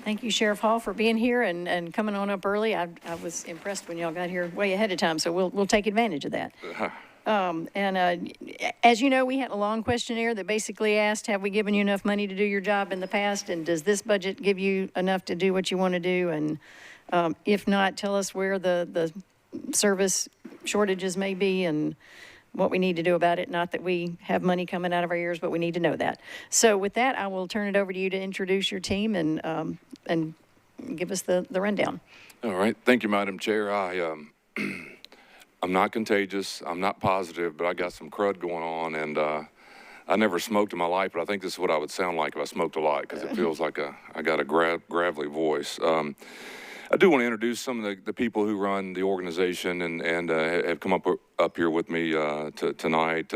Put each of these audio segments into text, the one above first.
Thank you, Sheriff Hall, for being here and coming on up early. I was impressed when y'all got here way ahead of time, so we'll take advantage of that. As you know, we had a long questionnaire that basically asked, have we given you enough money to do your job in the past? And does this budget give you enough to do what you want to do? And if not, tell us where the service shortages may be and what we need to do about it. Not that we have money coming out of our ears, but we need to know that. So with that, I will turn it over to you to introduce your team and give us the rundown. All right. Thank you, Madam Chair. I'm not contagious. I'm not positive, but I got some crud going on, and I never smoked in my life, but I think this is what I would sound like if I smoked a lot, because it feels like I got a gravelly voice. I do want to introduce some of the people who run the organization and have come up here with me tonight.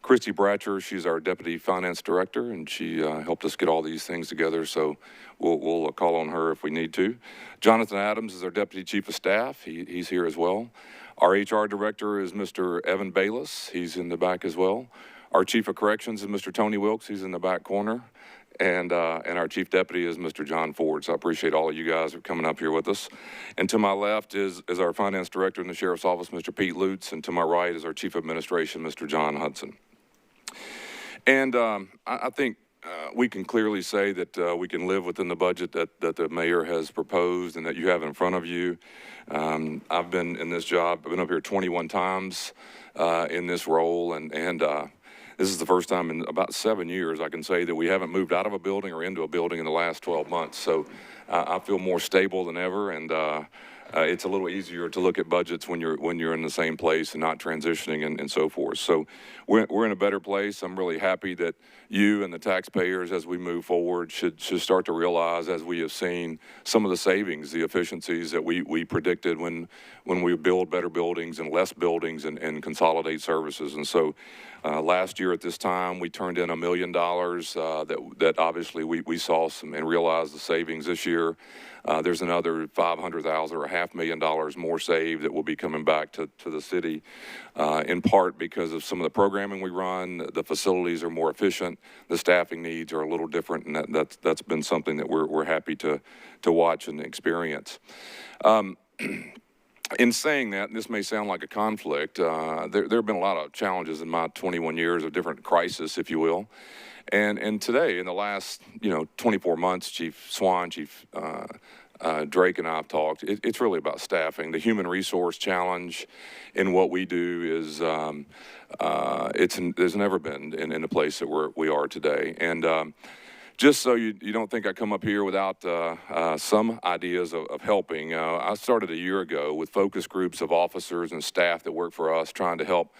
Christy Bratcher, she's our Deputy Finance Director, and she helped us get all these things together, so we'll call on her if we need to. Jonathan Adams is our Deputy Chief of Staff. He's here as well. Our HR Director is Mr. Evan Bayless. He's in the back as well. Our Chief of Corrections is Mr. Tony Wilkes. He's in the back corner. And our Chief Deputy is Mr. John Ford. So I appreciate all of you guys for coming up here with us. And to my left is our Finance Director in the Sheriff's Office, Mr. Pete Lutz. And to my right is our Chief Administration, Mr. John Hudson. And I think we can clearly say that we can live within the budget that the mayor has proposed and that you have in front of you. I've been in this job, I've been up here 21 times in this role, and this is the first time in about 7 years I can say that we haven't moved out of a building or into a building in the last 12 months. So I feel more stable than ever, and it's a little easier to look at budgets when you're in the same place and not transitioning and so forth. So we're in a better place. I'm really happy that you and the taxpayers, as we move forward, should start to realize, as we have seen, some of the savings, the efficiencies that we predicted when we build better buildings and less buildings and consolidate services. And so last year at this time, we turned in $1 million that obviously we saw some and realized the savings this year. There's another $500,000 or $500,000 more saved that will be coming back to the city, in part because of some of the programming we run. The facilities are more efficient. The staffing needs are a little different, and that's been something that we're happy to watch and experience. In saying that, and this may sound like a conflict, there have been a lot of challenges in my 21 years of different crises, if you will. And today, in the last 24 months, Chief Swan, Chief Drake and I have talked. It's really about staffing. The human resource challenge in what we do is there's never been in a place that we are today. And just so you don't think I come up here without some ideas of helping, I started a year ago with focus groups of officers and staff that work for us trying to help.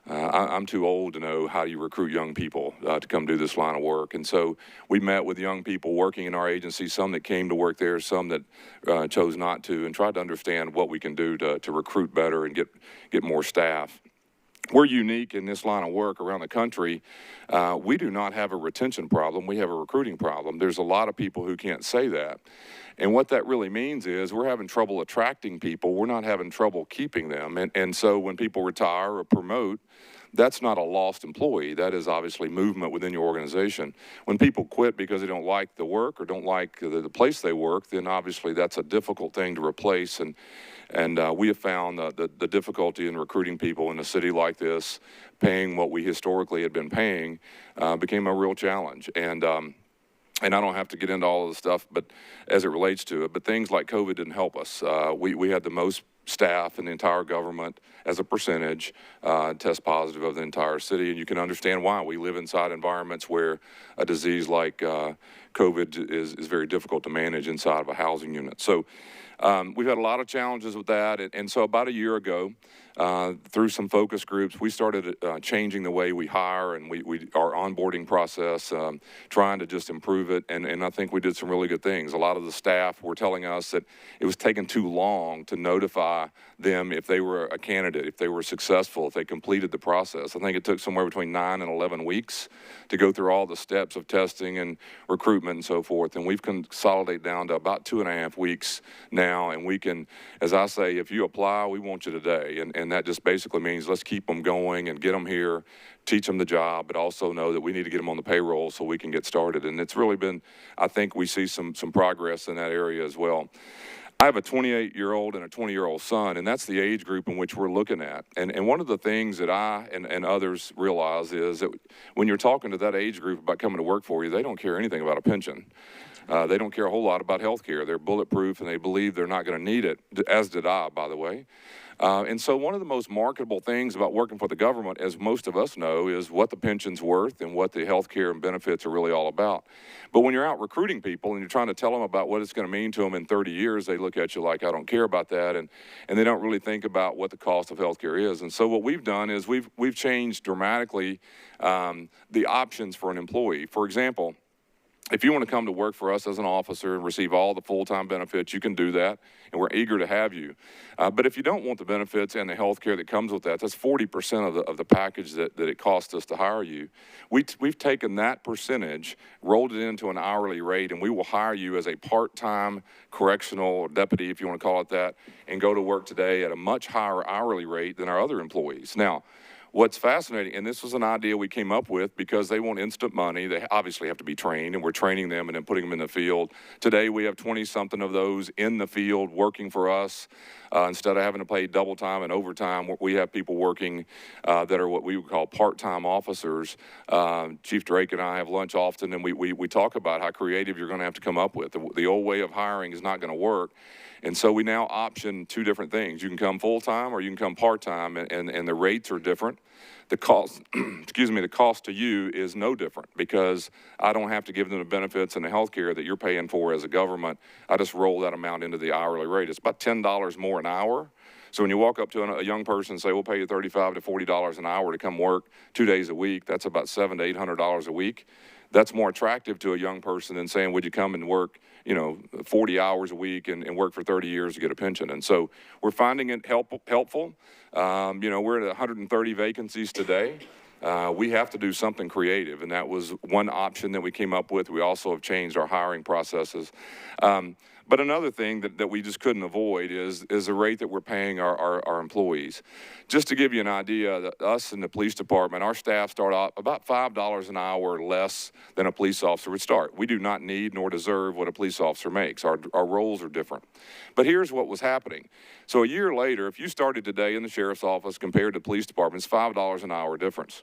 I'm too old to know how you recruit young people to come do this line of work. And so we met with young people working in our agency, some that came to work there, some that chose not to, and tried to understand what we can do to recruit better and get more staff. We're unique in this line of work around the country. We do not have a retention problem. We have a recruiting problem. There's a lot of people who can't say that. And what that really means is we're having trouble attracting people. We're not having trouble keeping them. And so when people retire or promote, that's not a lost employee. That is obviously movement within your organization. When people quit because they don't like the work or don't like the place they work, then obviously that's a difficult thing to replace. And we have found the difficulty in recruiting people in a city like this, paying what we historically had been paying, became a real challenge. And I don't have to get into all of the stuff, but as it relates to it, but things like COVID didn't help us. We had the most staff in the entire government as a percentage test positive of the entire city, and you can understand why. We live inside environments where a disease like COVID is very difficult to manage inside of a housing unit. So we've had a lot of challenges with that, and so about a year ago, through some focus groups, we started changing the way we hire and our onboarding process, trying to just improve it, and I think we did some really good things. A lot of the staff were telling us that it was taking too long to notify by them if they were a candidate, if they were successful, if they completed the process. I think it took somewhere between 9 and 11 weeks to go through all the steps of testing and recruitment and so forth. And we've consolidated down to about 2.5 weeks now. And we can, as I say, if you apply, we want you today. And that just basically means let's keep them going and get them here, teach them the job, but also know that we need to get them on the payroll so we can get started. And it's really been, I think we see some progress in that area as well. I have a 28-year-old and a 20-year-old son, and that's the age group in which we're looking at. And one of the things that I and others realize is that when you're talking to that age group about coming to work for you, they don't care anything about a pension. They don't care a whole lot about health care. They're bulletproof, and they believe they're not going to need it, as did I, by the way. And so one of the most marketable things about working for the government, as most of us know, is what the pension's worth and what the health care and benefits are really all about. But when you're out recruiting people and you're trying to tell them about what it's going to mean to them in 30 years, they look at you like, I don't care about that, and they don't really think about what the cost of health care is. And so what we've done is we've changed dramatically the options for an employee. For example, if you want to come to work for us as an officer and receive all the full-time benefits, you can do that, and we're eager to have you. But if you don't want the benefits and the health care that comes with that, that's 40% of the package that it costs us to hire you. We've taken that percentage, rolled it into an hourly rate, and we will hire you as a part-time correctional deputy, if you want to call it that, and go to work today at a much higher hourly rate than our other employees. Now, what's fascinating, and this was an idea we came up with because they want instant money. They obviously have to be trained, and we're training them and then putting them in the field. Today, we have 20-something of those in the field working for us. Instead of having to pay double time and overtime, we have people working that are what we would call part-time officers. Chief Drake and I have lunch often, and we talk about how creative you're going to have to come up with. The old way of hiring is not going to work. And so we now option two different things. You can come full-time or you can come part-time, and the rates are different. The cost, the cost to you is no different because I don't have to give them the benefits and the health care that you're paying for as a government. I just roll that amount into the hourly rate. It's about $10 more an hour. So when you walk up to a young person and say, we'll pay you $35 to $40 an hour to come work 2 days a week, that's about $700 to $800 a week. That's more attractive to a young person than saying, would you come and work, 40 hours a week and work for 30 years to get a pension? And so we're finding it helpful. We're at 130 vacancies today. We have to do something creative, and that was one option that we came up with. We also have changed our hiring processes. But another thing that we just couldn't avoid is the rate that we're paying our employees. Just to give you an idea, us in the police department, our staff start out about $5 an hour less than a police officer would start. We do not need nor deserve what a police officer makes. Our roles are different. But here's what was happening. So a year later, if you started today in the sheriff's office compared to police departments, $5 an hour difference.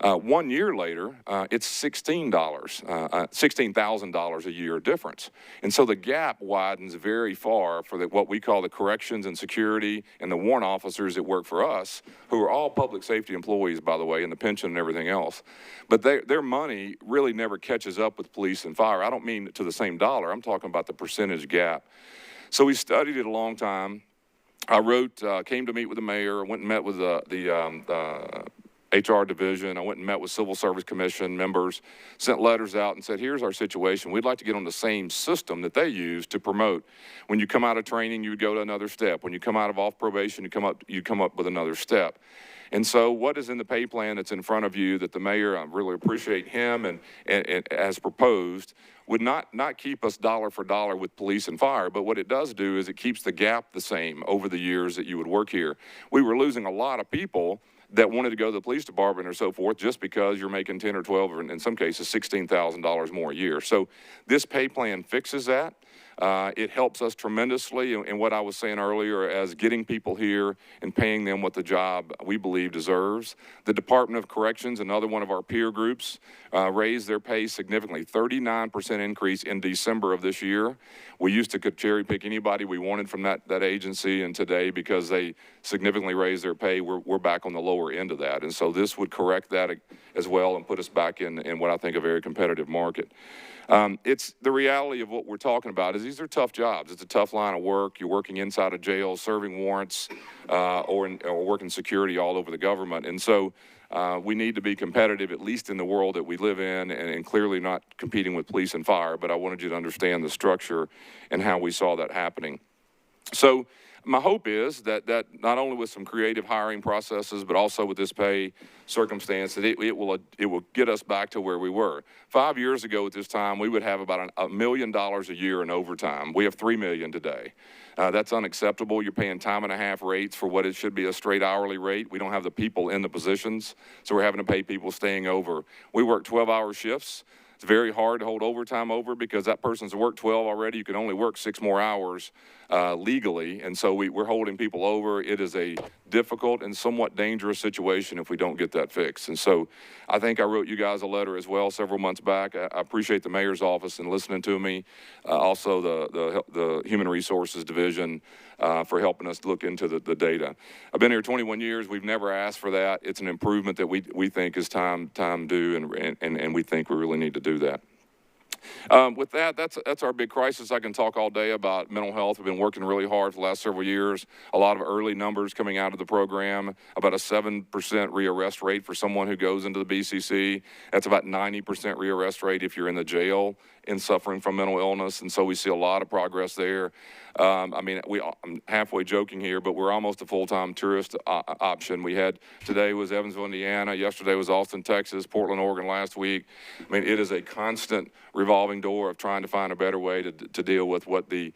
1 year later, it's $16,000 a year difference. And so the gap widens very far for what we call the corrections and security and the warrant officers that work for us, who are all public safety employees, by the way, and the pension and everything else. But their money really never catches up with police and fire. I don't mean to the same dollar. I'm talking about the percentage gap. So we studied it a long time. I came to meet with the mayor, went and met with the HR division. I went and met with Civil Service Commission members, sent letters out and said, here's our situation. We'd like to get on the same system that they use to promote. When you come out of training, you would go to another step. When you come out of off probation, you come up with another step. And so what is in the pay plan that's in front of you that the mayor, I really appreciate him and has proposed, would not keep us dollar for dollar with police and fire, but what it does do is it keeps the gap the same over the years that you would work here. We were losing a lot of people that wanted to go to the police department or so forth just because you're making 10 or 12 or in some cases $16,000 more a year. So this pay plan fixes that. It helps us tremendously in what I was saying earlier as getting people here and paying them what the job we believe deserves. The Department of Corrections, another one of our peer groups, raised their pay significantly, 39% increase in December of this year. We used to could cherry pick anybody we wanted from that agency, and today, because they significantly raised their pay, we're back on the lower end of that. And so this would correct that as well and put us back in what I think a very competitive market. It's the reality of what we're talking about is these are tough jobs. It's a tough line of work. You're working inside a jail, serving warrants, or working security all over the government. And so we need to be competitive, at least in the world that we live in, and clearly not competing with police and fire. But I wanted you to understand the structure and how we saw that happening. So my hope is that not only with some creative hiring processes, but also with this pay circumstance, that it will get us back to where we were. 5 years ago at this time, we would have about $1 million a year in overtime. We have $3 million today. That's unacceptable. You're paying time and a half rates for what it should be a straight hourly rate. We don't have the people in the positions, so we're having to pay people staying over. We work 12-hour shifts. It's very hard to hold overtime over because that person's worked 12 already. You can only work 6 more hours legally, and so we're holding people over. It is a difficult and somewhat dangerous situation if we don't get that fixed. And so I think I wrote you guys a letter as well several months back. I appreciate the mayor's office and listening to me. Also the Human Resources Division for helping us look into the data. I've been here 21 years. We've never asked for that. It's an improvement that we think is time due, and we think we really need to do that. With that, that's our big crisis. I can talk all day about mental health. We've been working really hard for the last several years. A lot of early numbers coming out of the program, about a 7% rearrest rate for someone who goes into the BCC. That's about 90% rearrest rate if you're in the jail and suffering from mental illness. And so we see a lot of progress there. I'm halfway joking here, but we're almost a full-time tourist option. Today was Evansville, Indiana. Yesterday was Austin, Texas, Portland, Oregon last week. I mean, it is a constant revolving door of trying to find a better way to deal with what the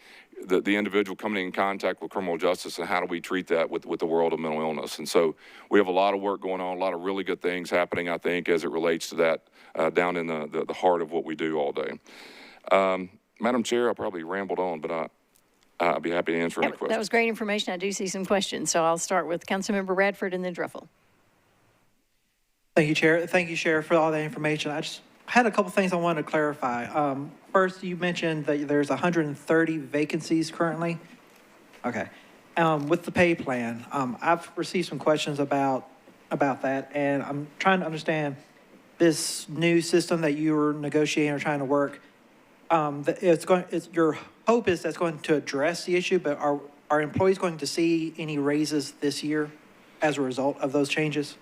individual coming in contact with criminal justice and how do we treat that with the world of mental illness. And so we have a lot of work going on, a lot of really good things happening, I think, as it relates to that down in the heart of what we do all day. Madam Chair, I probably rambled on, but I'll be happy to answer any questions. That was great information. I do see some questions. So I'll start with Councilmember Radford and then Druffel. Thank you, Chair. Thank you, Sheriff, for all that information. I just had a couple things I wanted to clarify. First, you mentioned that there's 130 vacancies currently. Okay. With the pay plan, I've received some questions about that, and I'm trying to understand this new system that you were negotiating or trying to work. Your hope is that's going to address the issue, but are employees going to see any raises this year as a result of those changes?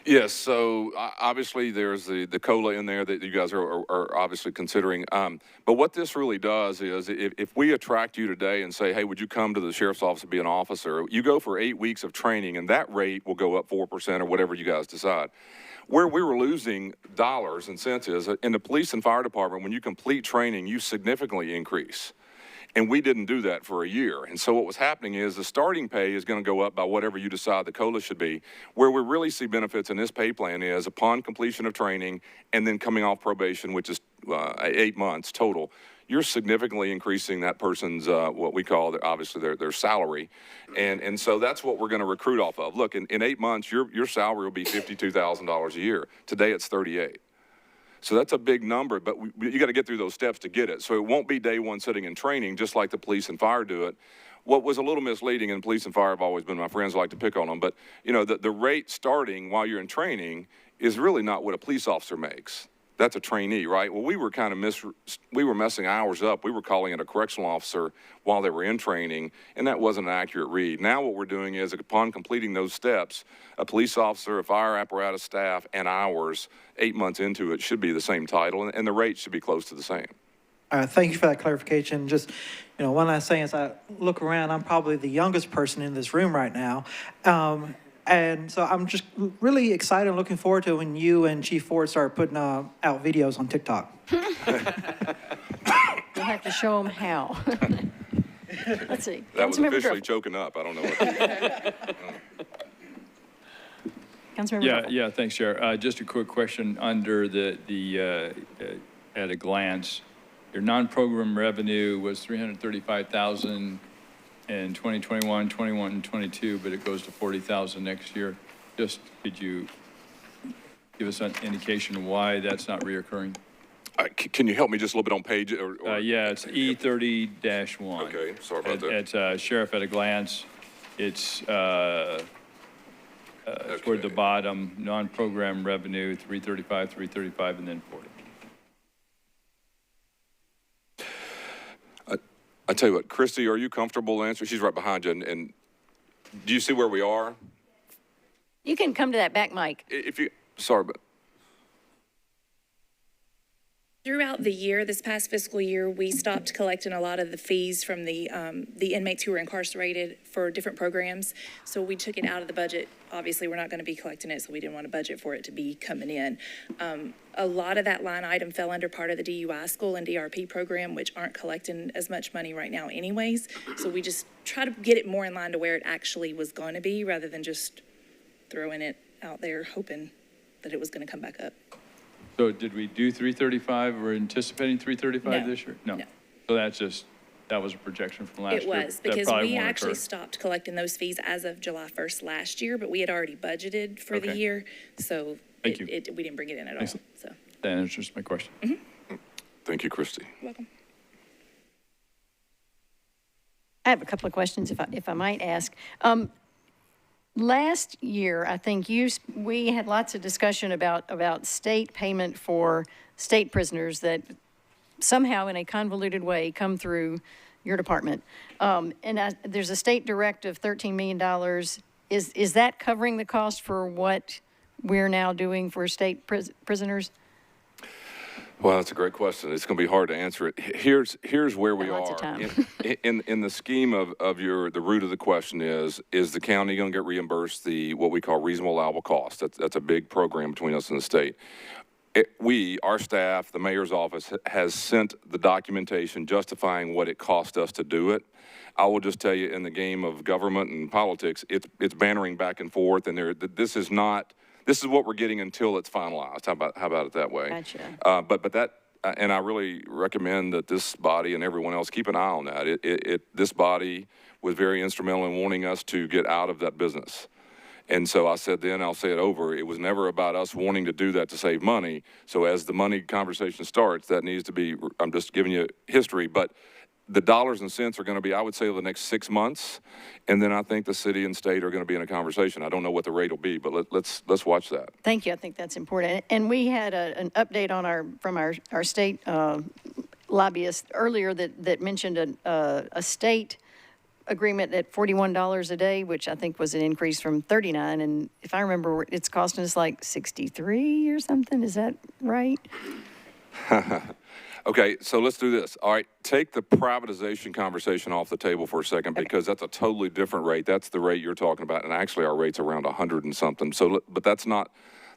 Yes, so obviously there's the COLA in there that you guys are obviously considering. But what this really does is if we attract you today and say, hey, would you come to the sheriff's office to be an officer? You go for 8 weeks of training, and that rate will go up 4% or whatever you guys decide. Where we were losing dollars and cents is in the police and fire department, when you complete training, you significantly increase. And we didn't do that for a year. And so what was happening is the starting pay is going to go up by whatever you decide the COLA should be. Where we really see benefits in this pay plan is upon completion of training and then coming off probation, which is 8 months total, you're significantly increasing that person's what we call obviously their salary. And so that's what we're going to recruit off of. Look, in 8 months, your salary will be $52,000 a year. Today it's 38. So that's a big number, but you got to get through those steps to get it. So it won't be day one sitting in training, just like the police and fire do it. What was a little misleading, and police and fire have always been my friends, I like to pick on them, but you know, the rate starting while you're in training is really not what a police officer makes. That's a trainee, right? Well, we were kind of we were messing hours up. We were calling it a correctional officer while they were in training, and that wasn't an accurate read. Now what we're doing is upon completing those steps, a police officer, a fire apparatus staff, and hours, 8 months into it should be the same title, and the rate should be close to the same. Thank you for that clarification. Just, one last thing, as I look around, I'm probably the youngest person in this room right now. And so I'm just really excited and looking forward to when you and Chief Ford start putting out videos on TikTok. You'll have to show them how. Let's see. That was officially choking up. I don't know what. Councilmember Druffel. Yeah, thanks, Chair. Just a quick question under at a glance. Your non-program revenue was $335,000 in 2021, 21, and 22, but it goes to $40,000 next year. Just could you give us an indication why that's not reoccurring? Can you help me just a little bit on page? Yeah, it's E30-1. Okay, sorry about that. It's Sheriff at a glance. It's toward the bottom, non-program revenue, 335, and then 40. I tell you what, Christy, are you comfortable answering? She's right behind you. And do you see where we are? You can come to that back mic. If you, sorry, but Throughout the year, this past fiscal year, we stopped collecting a lot of the fees from the inmates who were incarcerated for different programs. So we took it out of the budget. Obviously, we're not going to be collecting it, so we didn't want to budget for it to be coming in. A lot of that line item fell under part of the DUI school and DRP program, which aren't collecting as much money right now anyways. So we just try to get it more in line to where it actually was going to be, rather than just throwing it out there hoping that it was going to come back up. So did we do 335? We're anticipating 335 No. this year? No. So that was a projection from last It year. was, That because probably we won't actually occur. stopped collecting those fees as of July 1st last year, but we had already budgeted for the Okay. year, so Thank you. we didn't bring it in at all, Excellent. so. That answers my question. Thank you, Christy. You're welcome. I have a couple of questions, if I might ask. Last year, I think we had lots of discussion about state payment for state prisoners that somehow in a convoluted way come through your department. There's a state directive, $13 million. Is that covering the cost for what we're now doing for state prisoners? Well, that's a great question. It's going to be hard to answer it. Here's where we Got lots are. of time. In the scheme of the root of the question is the county going to get reimbursed what we call reasonable allowable cost? That's a big program between us and the state. Our staff, the mayor's office, has sent the documentation justifying what it cost us to do it. I will just tell you, in the game of government and politics, it's bantering back and forth, and this is what we're getting until it's finalized. How about it that way? Gotcha. But that, and I really recommend that this body and everyone else keep an eye on that. This body was very instrumental in wanting us to get out of that business. And so I said then, I'll say it over, it was never about us wanting to do that to save money. So as the money conversation starts, that needs to be, I'm just giving you history, but the dollars and cents are going to be, I would say, over the next 6 months. And then I think the city and state are going to be in a conversation. I don't know what the rate will be, but let's watch that. Thank you. I think that's important. And we had an update from our state lobbyist earlier that mentioned a state agreement at $41 a day, which I think was an increase from $39. And if I remember, it's costing us like $63 or something. Is that right? Okay, so let's do this. All right, take the privatization conversation off the table for a second, because that's a totally different rate. That's the rate you're talking about, and actually our rate's around 100 and something. So, but that's not,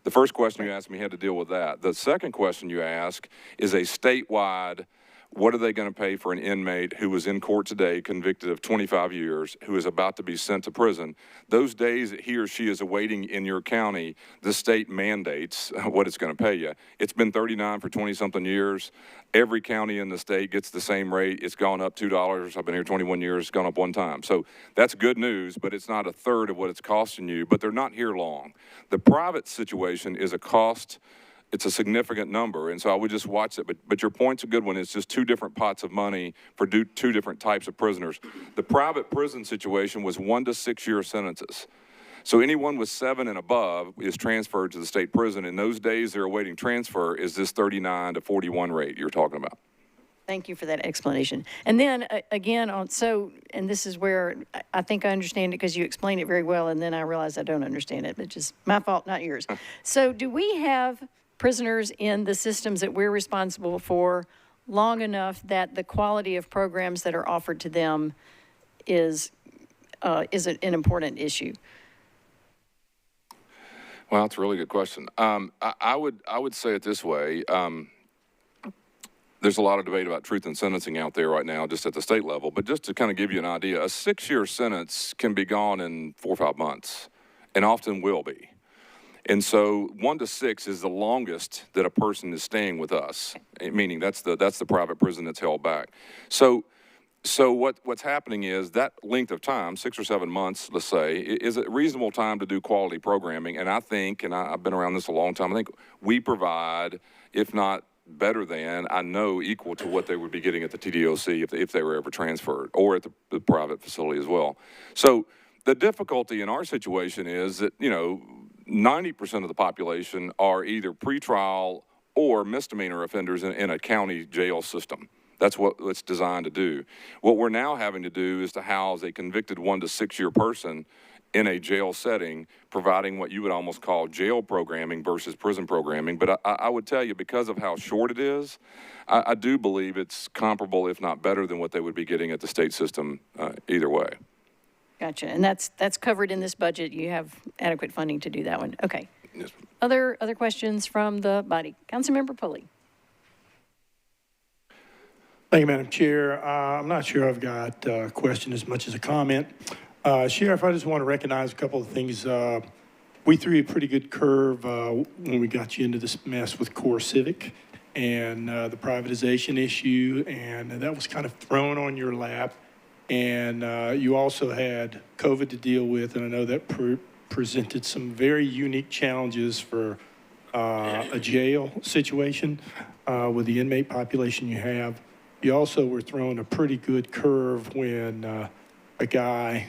the first question you asked me had to deal with that. The second question you ask is a statewide, what are they going to pay for an inmate who was in court today, convicted of 25 years, who is about to be sent to prison? Those days that he or she is awaiting in your county, the state mandates what it's going to pay you. It's been $39 for 20-something years. Every county in the state gets the same rate. It's gone up $2. I've been here 21 years. It's gone up one time. So that's good news, but it's not a third of what it's costing you. But they're not here long. The private situation is a cost. It's a significant number, and so I would just watch it. But your point's a good one. It's just two different pots of money for two different types of prisoners. The private prison situation was 1 to 6 year sentences. So anyone with 7 and above is transferred to the state prison. In those days they're awaiting transfer is this 39 to 41 rate you're talking about. Thank you for that explanation. And then again, and this is where I think I understand it because you explained it very well, and then I realize I don't understand it, but just my fault, not yours. So do we have prisoners in the systems that we're responsible for long enough that the quality of programs that are offered to them is an important issue? Well, that's a really good question. I would say it this way. There's a lot of debate about truth in sentencing out there right now, just at the state level. But just to kind of give you an idea, a 6 year sentence can be gone in 4 or 5 months, and often will be. And so 1 to 6 is the longest that a person is staying with us, meaning that's the private prison that's held back. So what's happening is that length of time, 6 or 7 months, let's say, is a reasonable time to do quality programming. And I think, and I've been around this a long time, I think we provide, if not better than, I know equal to what they would be getting at the TDOC if they were ever transferred, or at the private facility as well. So the difficulty in our situation is that, 90% of the population are either pretrial or misdemeanor offenders in a county jail system. That's what it's designed to do. What we're now having to do is to house a convicted 1 to 6 year person in a jail setting, providing what you would almost call jail programming versus prison programming. But I would tell you, because of how short it is, I do believe it's comparable, if not better, than what they would be getting at the state system either way. Gotcha. And that's covered in this budget. You have adequate funding to do that one. Okay. Yes. Other questions from the body? Councilmember Pulley. Thank you, Madam Chair. I'm not sure I've got a question as much as a comment. Sheriff, I just want to recognize a couple of things. We threw a pretty good curve when we got you into this mess with Core Civic and the privatization issue, and that was kind of thrown on your lap. And you also had COVID to deal with, and I know that presented some very unique challenges for a jail situation with the inmate population you have. You also were thrown a pretty good curve when a guy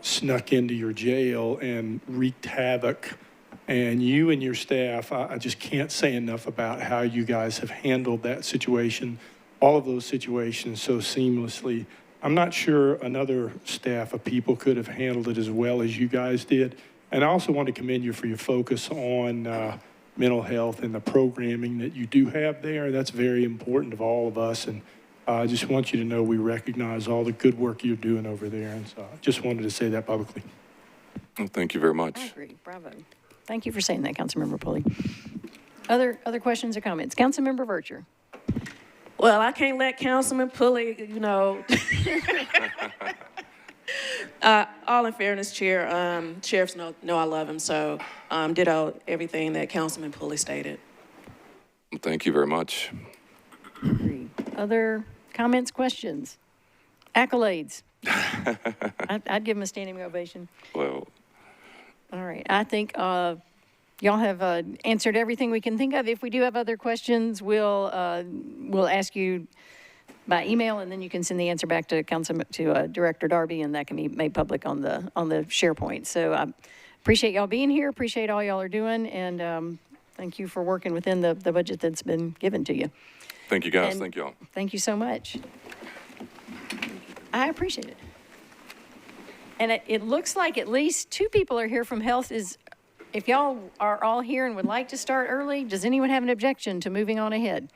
snuck into your jail and wreaked havoc. And you and your staff, I just can't say enough about how you guys have handled that situation, all of those situations so seamlessly. I'm not sure another staff of people could have handled it as well as you guys did. And I also want to commend you for your focus on mental health and the programming that you do have there. That's very important of all of us. And I just want you to know we recognize all the good work you're doing over there. And so I just wanted to say that publicly. Well, thank you very much. I agree. Bravo. Thank you for saying that, Councilmember Pulley. Other questions or comments? Councilmember Vercher. Well, I can't let Councilman Pulley, all in fairness, Chair, sheriffs know I love him, so ditto everything that Councilman Pulley stated. Well, thank you very much. Agreed. Other comments, questions, accolades? I'd give him a standing ovation. Well, All right. I think y'all have answered everything we can think of. If we do have other questions, we'll ask you by email, and then you can send the answer back to Director Darby, and that can be made public on the SharePoint. So I appreciate y'all being here. Appreciate all y'all are doing, and thank you for working within the budget that's been given to you. thank you, guys. And thank y'all. Thank you so much. I appreciate it. And it looks like at least 2 people are here from health. If y'all are all here and would like to start early, does anyone have an objection to moving on ahead?